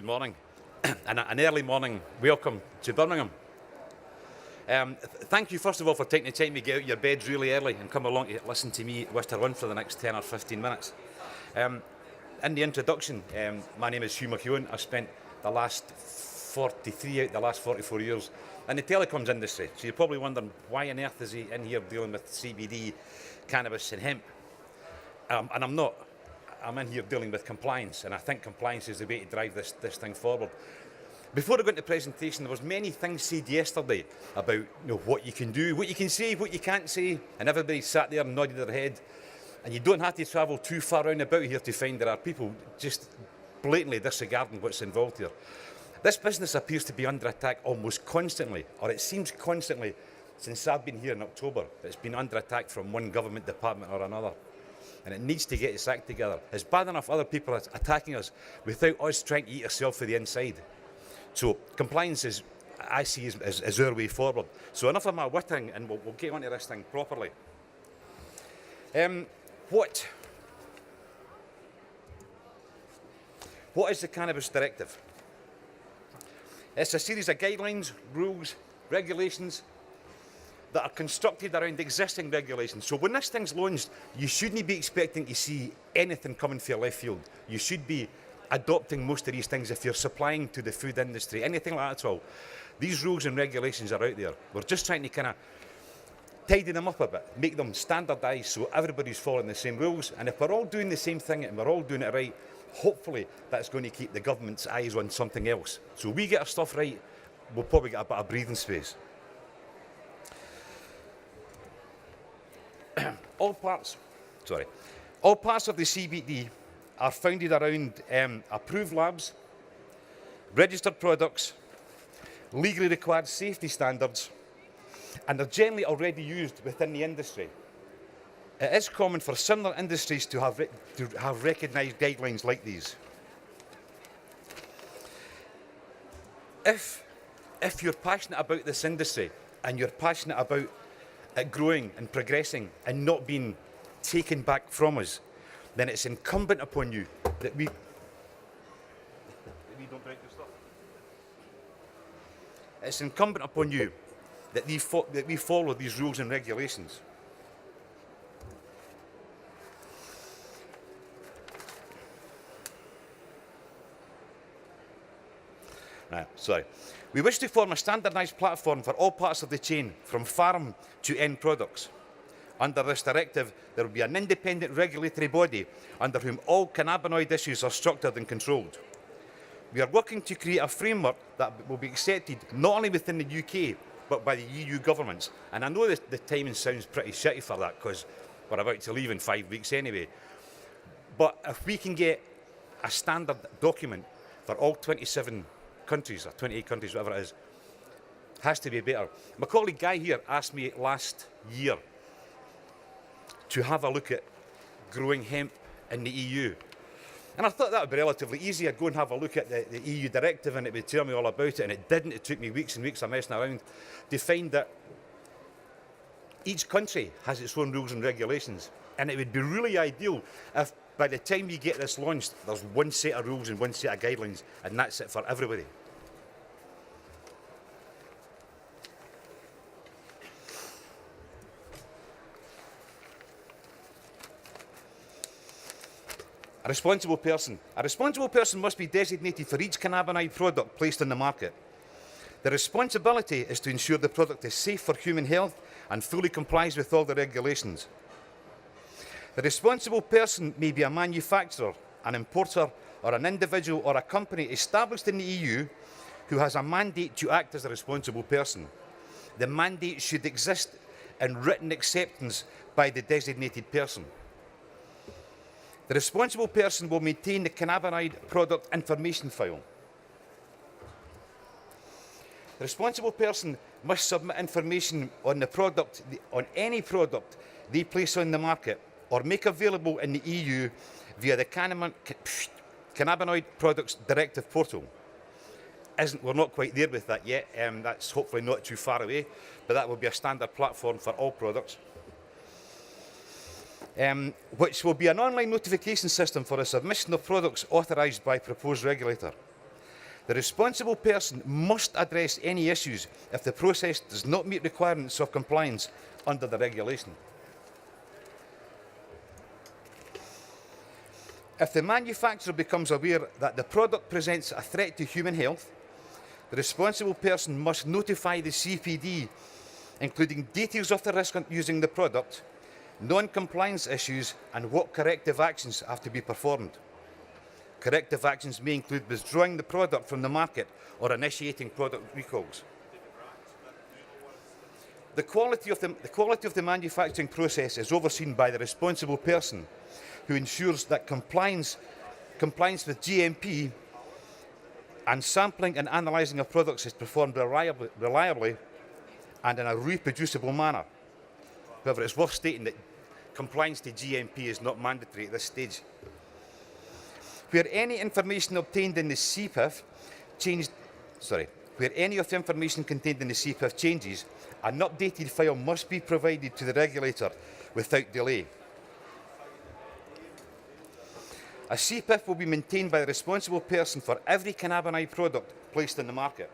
morning, and an early morning welcome to Birmingham. Thank you, first of all, for taking the time to get out of your beds really early and come along to listen to me wish to run for the next 10 or 15 minutes. In the introduction, my name is Hugh Mckeown. I've spent the last 43 out the last 44 years in the telecoms industry. So you're probably wondering, why on earth is he in here dealing with CBD, cannabis and hemp? And I'm not. I'm in here dealing with compliance, and I think compliance is the way to drive this thing forward. Before I go into the presentation, there was many things said yesterday about what you can do, what you can say, what you can't say, and everybody sat there and nodded their head. And you don't have to travel too far round about here to find there are people just blatantly disregarding what's involved here. This business appears to be under attack almost constantly, or it seems constantly since I've been here in October. It's been under attack from one government department or another. And it needs to get its act together. It's bad enough other people are attacking us without us trying to eat ourselves from the inside. So compliance is, I see, is our way forward. So enough of my whittering, and we'll get onto this thing properly. What is the Cannabis Directive? It's a series of guidelines, rules, regulations that are constructed around existing regulations. So when this thing's launched, you shouldn't be expecting to see anything coming from your left field. You should be adopting most of these things if you're supplying to the food industry, anything like that at all. These rules and regulations are out there. We're just trying to kind of tidy them up a bit, make them standardised so everybody's following the same rules. And if we're all doing the same thing and we're all doing it right, hopefully that's going to keep the government's eyes on something else. So we get our stuff right, we'll probably get a bit of breathing space. All parts of the CBD are founded around approved labs, registered products, legally required safety standards, and are generally already used within the industry. It is common for similar industries to have recognised guidelines like these. If you're passionate about this industry and you're passionate about it growing and progressing and not being taken back from us, then it's incumbent upon you that we don't break your stuff. It's incumbent upon you that we follow these rules and regulations. We wish to form a standardised platform for all parts of the chain, from farm to end products. Under this directive, there will be an independent regulatory body under whom all cannabinoid issues are structured and controlled. We are working to create a framework that will be accepted not only within the UK, but by the EU governments. And I know the timing sounds pretty shitty for that, because we're about to leave in 5 weeks anyway. But if we can get a standard document for all 27 countries, or 28 countries, whatever it is, has to be better. My colleague Guy here asked me last year to have a look at growing hemp in the EU. And I thought that would be relatively easy. I'd go and have a look at the EU directive and it would tell me all about it, and it didn't. It took me weeks and weeks of messing around to find that each country has its own rules and regulations. And it would be really ideal if by the time you get this launched, there's one set of rules and one set of guidelines, and that's it for everybody. A responsible person. A responsible person must be designated for each cannabinoid product placed on the market. The responsibility is to ensure the product is safe for human health and fully complies with all the regulations. The responsible person may be a manufacturer, an importer, or an individual or a company established in the EU who has a mandate to act as a responsible person. The mandate should exist in written acceptance by the designated person. The responsible person will maintain the cannabinoid product information file. The responsible person must submit information on the product, on any product they place on the market or make available in the EU via the Cannabinoid Products Directive portal. We're not quite there with that yet. That's hopefully not too far away, but that will be a standard platform for all products. Which will be an online notification system for the submission of products authorised by proposed regulator. The responsible person must address any issues if the process does not meet requirements of compliance under the regulation. If the manufacturer becomes aware that the product presents a threat to human health, the responsible person must notify the CPD, including details of the risk using the product, non-compliance issues, and what corrective actions have to be performed. Corrective actions may include withdrawing the product from the market or initiating product recalls. The quality of the manufacturing process is overseen by the responsible person, who ensures that compliance with GMP and sampling and analysing of products is performed reliably and in a reproducible manner. However, it's worth stating that compliance to GMP is not mandatory at this stage. Where any information obtained in the CPIF where any of the information contained in the CPIF changes, an updated file must be provided to the regulator without delay. A CPIF will be maintained by the responsible person for every cannabinoid product placed in the market.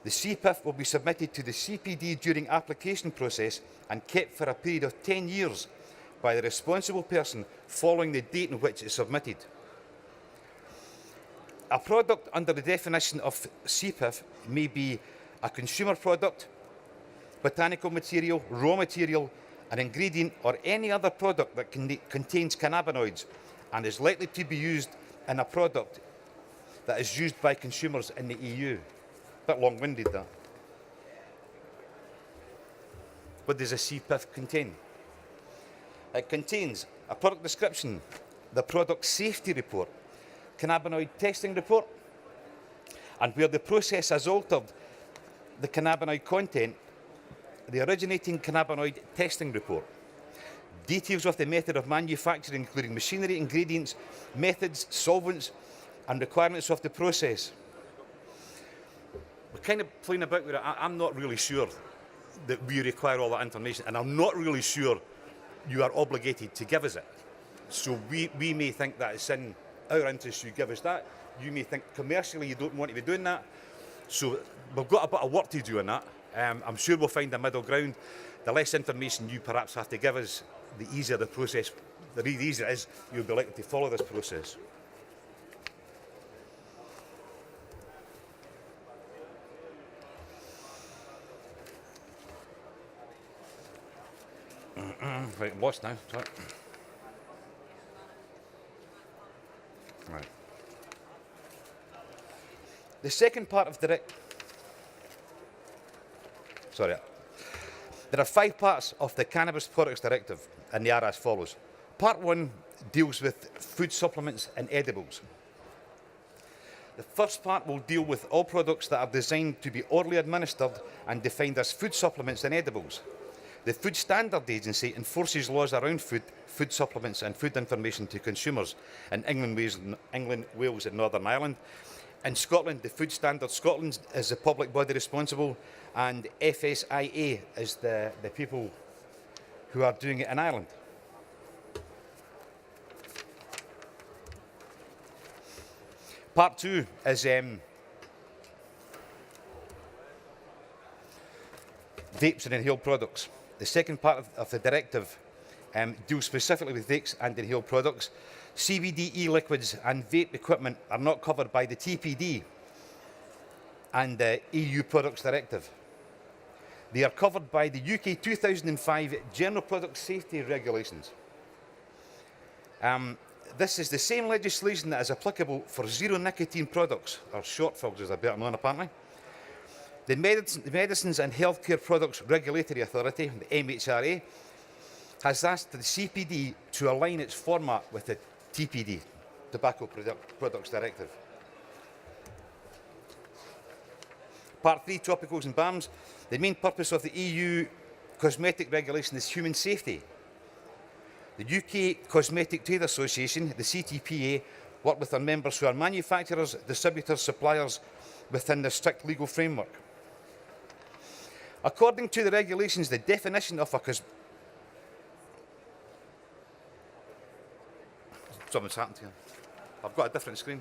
The CPIF will be submitted to the CPD during application process and kept for a period of 10 years by the responsible person following the date on which it is submitted. A product under the definition of CPIF may be a consumer product, botanical material, raw material, an ingredient, or any other product that contains cannabinoids and is likely to be used in a product that is used by consumers in the EU. A bit long-winded, that. What does a CPIF contain? It contains a product description, the product safety report, cannabinoid testing report, and where the process has altered the cannabinoid content, the originating cannabinoid testing report. Details of the method of manufacturing, including machinery, ingredients, methods, solvents, and requirements of the process. We're kind of playing about with it. I'm not really sure that we require all that information, and I'm not really sure you are obligated to give us it. So we may think that it's in our interest you give us that. You may think commercially you don't want to be doing that. So we've got a bit of work to do on that. I'm sure we'll find a middle ground. The less information you perhaps have to give us, the easier the process, the easier it is you'll be likely to follow this process. Right, I'm lost now. Sorry. Right. The second part of there are 5 parts of the Cannabis Products Directive, and they are as follows. Part 1 deals with food supplements and edibles. The first part will deal with all products that are designed to be orally administered and defined as food supplements and edibles. The Food Standard Agency enforces laws around food supplements and food information to consumers in England, Wales and Northern Ireland. In Scotland, the Food Standard Scotland is the public body responsible, and FSIA is the people who are doing it in Ireland. Part 2 is vapes and inhaled products. The second part of the directive deals specifically with vapes and inhaled products. CBD e-liquids and vape equipment are not covered by the TPD and the EU Products Directive. They are covered by the UK 2005 General Product Safety Regulations. This is the same legislation that is applicable for zero nicotine products, or short films as they're better known apparently. The Medicines and Healthcare Products Regulatory Authority, the MHRA, has asked the CPD to align its format with the TPD, Tobacco Products Directive. Part 3, Topicals and Balms. The main purpose of the EU cosmetic regulation is human safety. The UK Cosmetic Trade Association, the CTPA, work with their members who are manufacturers, distributors, suppliers within the strict legal framework. According to the regulations, the definition of a Something's happened here. I've got a different screen.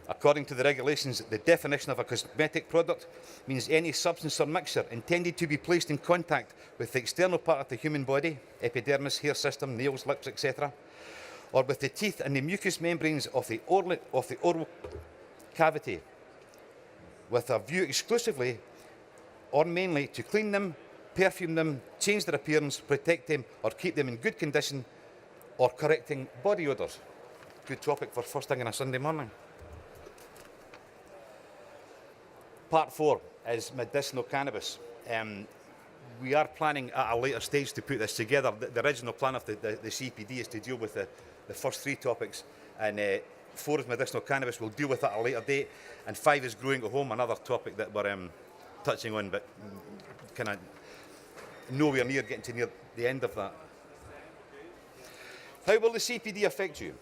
According to the regulations, the definition of a cosmetic product means any substance or mixture intended to be placed in contact with the external part of the human body, epidermis, hair system, nails, lips, etc., or with the teeth and the mucous membranes of the oral cavity, with a view exclusively or mainly to clean them, perfume them, change their appearance, protect them, or keep them in good condition, or correcting body odours. Good topic for first thing on a Sunday morning. Part 4 is medicinal cannabis. We are planning at a later stage to put this together. The original plan of the CPD is to deal with the first 3 topics, and 4 is medicinal cannabis. We'll deal with that at a later date, and 5 is growing at home, another topic that we're touching on, but kind of nowhere near getting to near the end of that. How will the CPD affect you?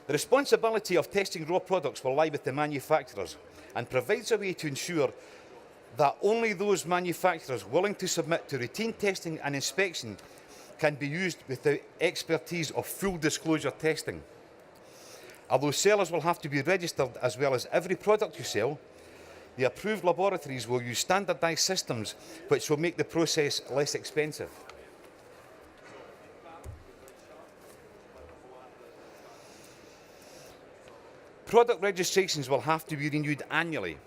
The responsibility of testing raw products will lie with the manufacturers and provides a way to ensure that only those manufacturers willing to submit to routine testing and inspection can be used with the expertise of full disclosure testing. Although sellers will have to be registered as well as every product you sell, the approved laboratories will use standardised systems which will make the process less expensive. Product registrations will have to be renewed annually,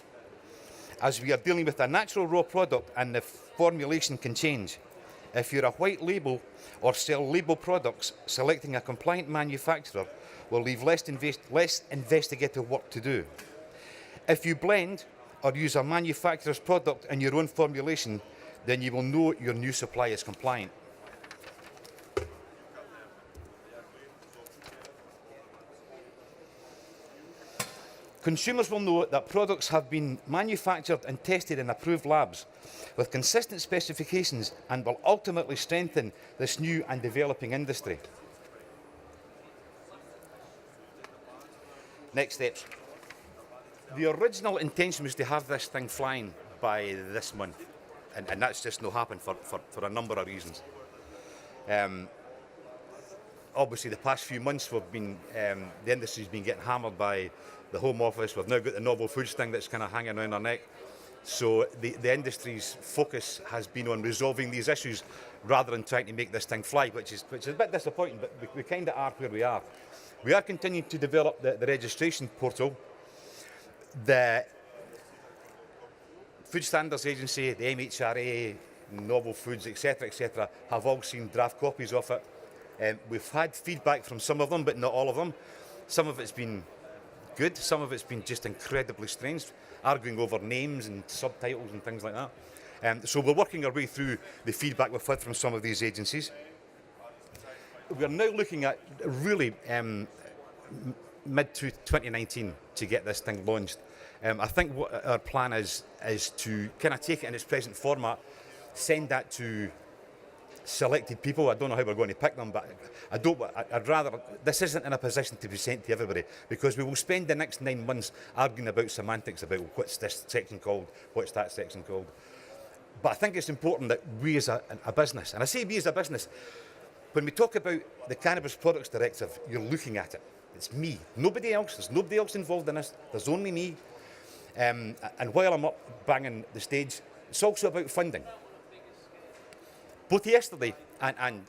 as we are dealing with a natural raw product and the formulation can change. If you're a white label or sell label products, selecting a compliant manufacturer will leave less investigative work to do. If you blend or use a manufacturer's product in your own formulation, then you will know your new supply is compliant. Consumers will know that products have been manufactured and tested in approved labs with consistent specifications and will ultimately strengthen this new and developing industry. Next steps. The original intention was to have this thing flying by this month, and that's just not happened for a number of reasons. Obviously, the past few months we've been, the industry's been getting hammered by the Home Office. We've now got the novel foods thing that's kind of hanging around our neck. So the industry's focus has been on resolving these issues rather than trying to make this thing fly, which is a bit disappointing, but we kind of are where we are. We are continuing to develop the registration portal. The Food Standards Agency, the MHRA, Novel Foods, etc., have all seen draft copies of it. We've had feedback from some of them, but not all of them. Some of it's been good, some of it's been just incredibly strange, arguing over names and subtitles and things like that. So we're working our way through the feedback we've had from some of these agencies. We're now looking at really mid-2019 to get this thing launched. I think what our plan is to kind of take it in its present format, send that to selected people. I don't know how we're going to pick them, but I'd rather, this isn't in a position to be sent to everybody, because we will spend the next 9 months arguing about semantics, about what's this section called, what's that section called. But I think it's important that we as a business, and I say we as a business, when we talk about the Cannabis Products Directive, you're looking at it. It's me, nobody else. There's nobody else involved in this. There's only me. And while I'm up banging the stage, it's also about funding. Both yesterday and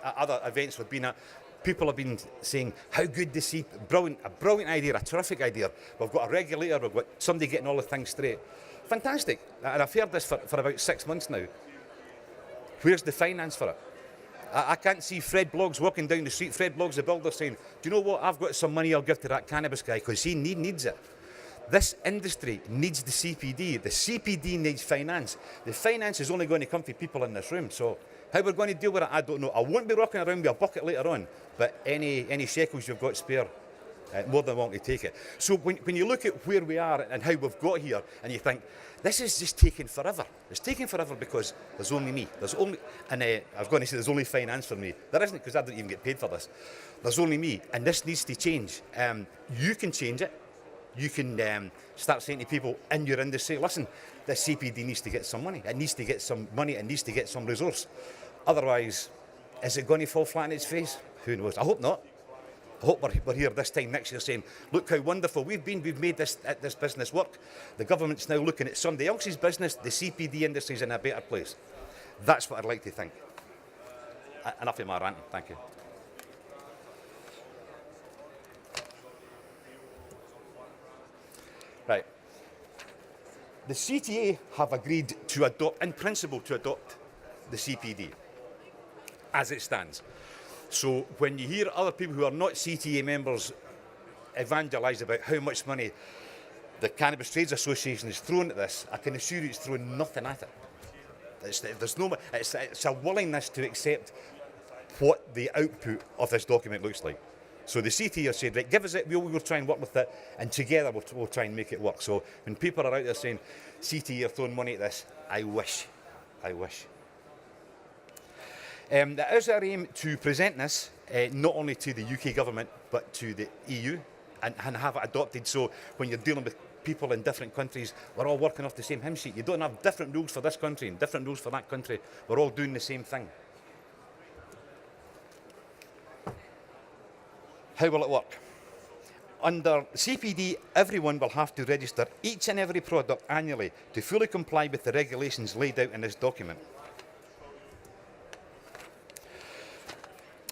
other events we've been at, people have been saying how good they see, a brilliant idea, a terrific idea. We've got a regulator, we've got somebody getting all the things straight. Fantastic. And I've heard this for about 6 months now. Where's the finance for it? I can't see Fred Bloggs walking down the street, Fred Bloggs the builder, saying, do you know what, I've got some money I'll give to that cannabis guy because he needs it. This industry needs the CPD. The CPD needs finance. The finance is only going to come from people in this room. So how we're going to deal with it, I don't know. I won't be rocking around with a bucket later on, but any shekels you've got spare, more than willing to take it. So when you look at where we are and how we've got here, and you think, this is just taking forever. It's taking forever because there's only me. I was going to say there's only finance for me. There isn't, because I don't even get paid for this. There's only me, and this needs to change. You can change it. You can start saying to people in your industry, listen, this CPD needs to get some money. It needs to get some money. It needs to get some resource. Otherwise, is it going to fall flat on its face? Who knows? I hope not. I hope we're here this time next year saying, look how wonderful we've made this business work. The government's now looking at somebody else's business, the CPD industry's in a better place. That's what I'd like to think. Enough of my ranting, thank you. Right. The CTA have agreed to adopt, in principle, to adopt the CPD as it stands. So when you hear other people who are not CTA members evangelise about how much money the Cannabis Trades Association is throwing at this, I can assure you it's throwing nothing at it. It's a willingness to accept what the output of this document looks like. So the CTA have said, right, give us it, we'll try and work with it, and together we'll try and make it work. So when people are out there saying, CTA are throwing money at this, I wish. It is our aim to present this not only to the UK government, but to the EU, and have it adopted. So when you're dealing with people in different countries, we're all working off the same hymn sheet. You don't have different rules for this country and different rules for that country. We're all doing the same thing. How will it work? Under CPD, everyone will have to register each and every product annually to fully comply with the regulations laid out in this document.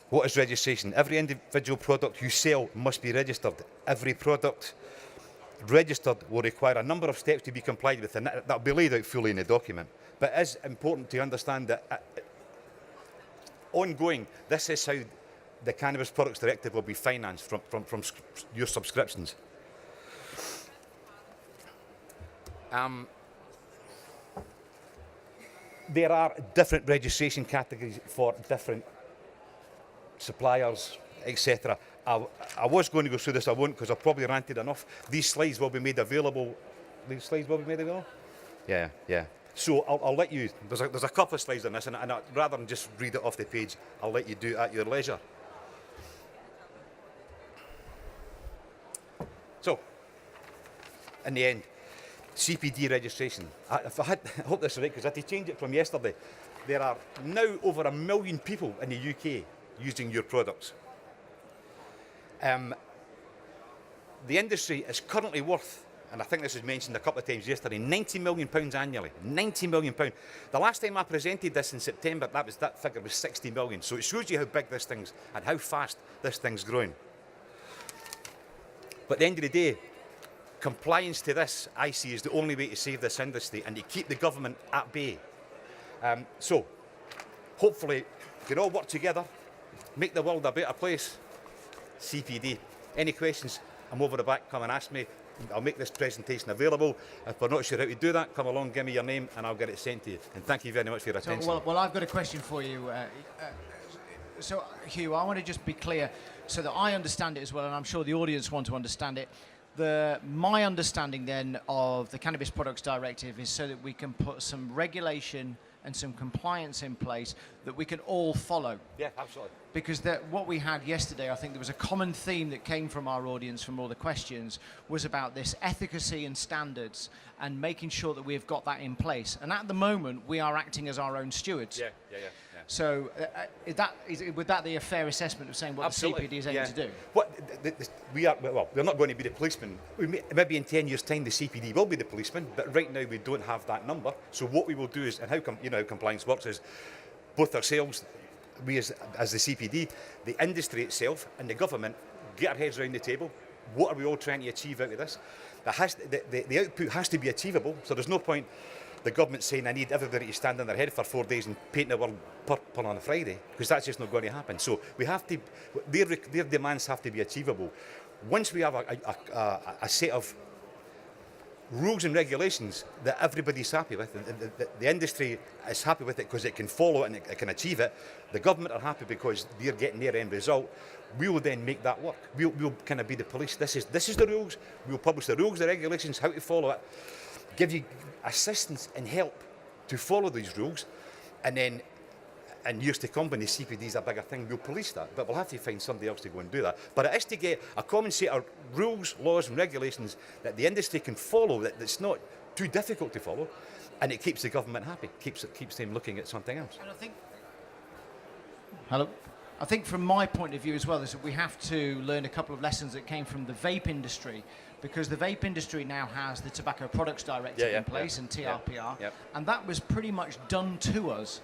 What is registration? Every individual product you sell must be registered. Every product registered will require a number of steps to be complied with, and that will be laid out fully in the document. But it is important to understand that ongoing, this is how the Cannabis Products Directive will be financed from your subscriptions. There are different registration categories for different suppliers, etc. I was going to go through this, I won't, because I've probably ranted enough. These slides will be made available. Yeah. So I'll let you, there's a couple of slides on this, and rather than just read it off the page, I'll let you do it at your leisure. So, in the end, CPD registration. I hope this is right, because I had to change it from yesterday. There are now over 1 million people in the UK using your products. The industry is currently worth, and I think this was mentioned a couple of times yesterday, £90 million annually. £90 million. The last time I presented this in September, that figure was 60 million. So it shows you how big this thing's and how fast this thing's growing. But at the end of the day, compliance to this, I see, is the only way to save this industry and to keep the government at bay. So, hopefully, we can all work together, make the world a better place. CPD. Any questions? I'm over the back, come and ask me. I'll make this presentation available. If we're not sure how to do that, come along, give me your name, and I'll get it sent to you. And thank you very much for your attention. Well, I've got a question for you. So, Hugh, I want to just be clear so that I understand it as well, and I'm sure the audience want to understand it. My understanding then of the Cannabis Products Directive is so that we can put some regulation and some compliance in place that we can all follow. Yeah, absolutely. Because what we had yesterday, I think there was a common theme that came from our audience, from all the questions, was about this efficacy and standards and making sure that we've got that in place. And at the moment, we are acting as our own stewards. Yeah. So would that be a fair assessment of saying what Absolutely. the CPD is aiming to do? We're not going to be the policeman. Maybe in 10 years' time the CPD will be the policeman, but right now we don't have that number. So what we will do is, and how compliance works is, both ourselves, we as the CPD, the industry itself and the government get our heads around the table. What are we all trying to achieve out of this? The output has to be achievable, so there's no point the government saying I need everybody to stand on their head for 4 days and paint the world purple on a Friday, because that's just not going to happen. So we have to, their demands have to be achievable. Once we have a set of rules and regulations that everybody's happy with, the industry is happy with it because it can follow it and it can achieve it, the government are happy because they're getting their end result, we will then make that work. We'll kind of be the police. This is the rules. We'll publish the rules, the regulations, how to follow it, give you assistance and help to follow these rules, and then in years to come, when the CPD is a bigger thing, we'll police that, but we'll have to find somebody else to go and do that. But it is to get a common set of rules, laws and regulations that the industry can follow, that's not too difficult to follow, and it keeps the government happy, keeps them looking at something else. And I think... Hello? I think from my point of view as well is that we have to learn a couple of lessons that came from the vape industry, because the vape industry now has the Tobacco Products Directive in place and TRPR, and that was pretty much done to us.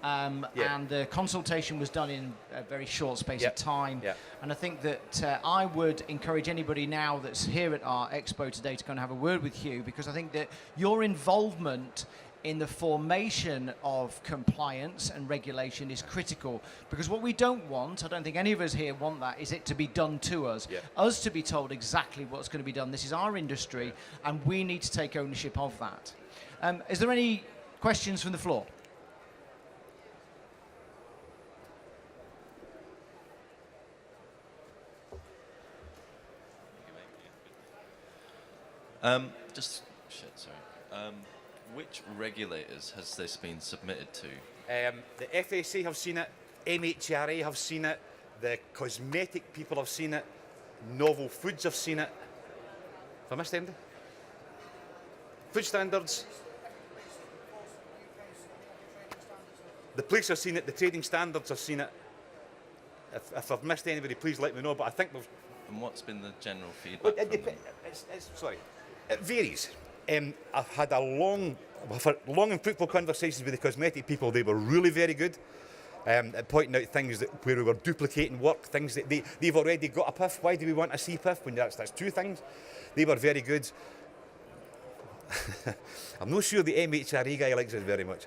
And the consultation was done in a very short space of time. And I think that I would encourage anybody now that's here at our expo today to go and have a word with Hugh, because I think that your involvement in the formation of compliance and regulation is critical, because what we don't want, I don't think any of us here want that, is it to be done to us. Us to be told exactly what's going to be done. This is our industry and we need to take ownership of that. Is there any questions from the floor? Which regulators has this been submitted to? The FSA have seen it, MHRA have seen it, the cosmetic people have seen it, novel foods have seen it. Have I missed anything? Food standards. The police have seen it, the trading standards have seen it. If I've missed anybody, please let me know, but I think we've... And what's been the general feedback from them? It varies. I've had long and fruitful conversations with the cosmetic people. They were really very good at pointing out things where we were duplicating work, things that they've already got a PIF. Why do we want a CPIF when that's two things? They were very good. I'm not sure the MHRA guy likes it very much.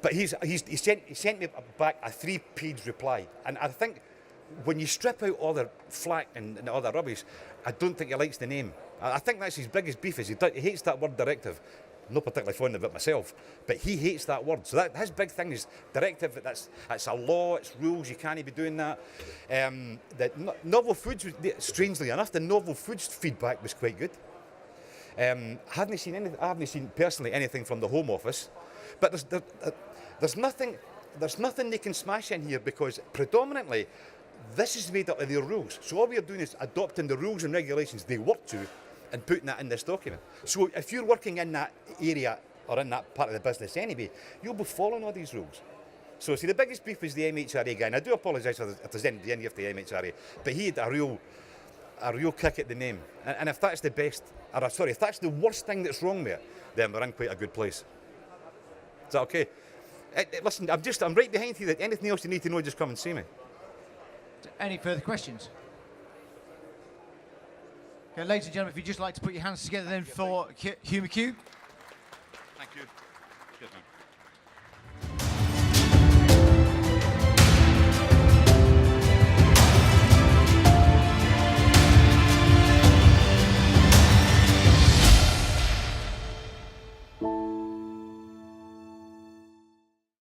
But he sent me back a 3-page reply. And I think when you strip out all the flack and all the rubbish, I don't think he likes the name. I think that's his biggest beef, is he hates that word directive. I'm not particularly fond of it myself, but he hates that word. So his big thing is directive, that's a law, it's rules, you can't be doing that. The novel foods, strangely enough, the novel foods feedback was quite good. I haven't seen personally anything from the Home Office, but there's nothing they can smash in here, because predominantly this is made up of their rules. So all we are doing is adopting the rules and regulations they work to and putting that in this document. So if you're working in that area or in that part of the business anyway, you'll be following all these rules. So see, the biggest beef is the MHRA guy, and I do apologise if there's any of the MHRA, but he had a real kick at the name. And if that's the best, if that's the worst thing that's wrong with it, then we're in quite a good place. Is that okay? Listen, I'm right behind you. Anything else you need to know, just come and see me. Any further questions? Okay, ladies and gentlemen, if you'd just like to put your hands together then for Hugh Mckeown. Thank you. Cheers, man.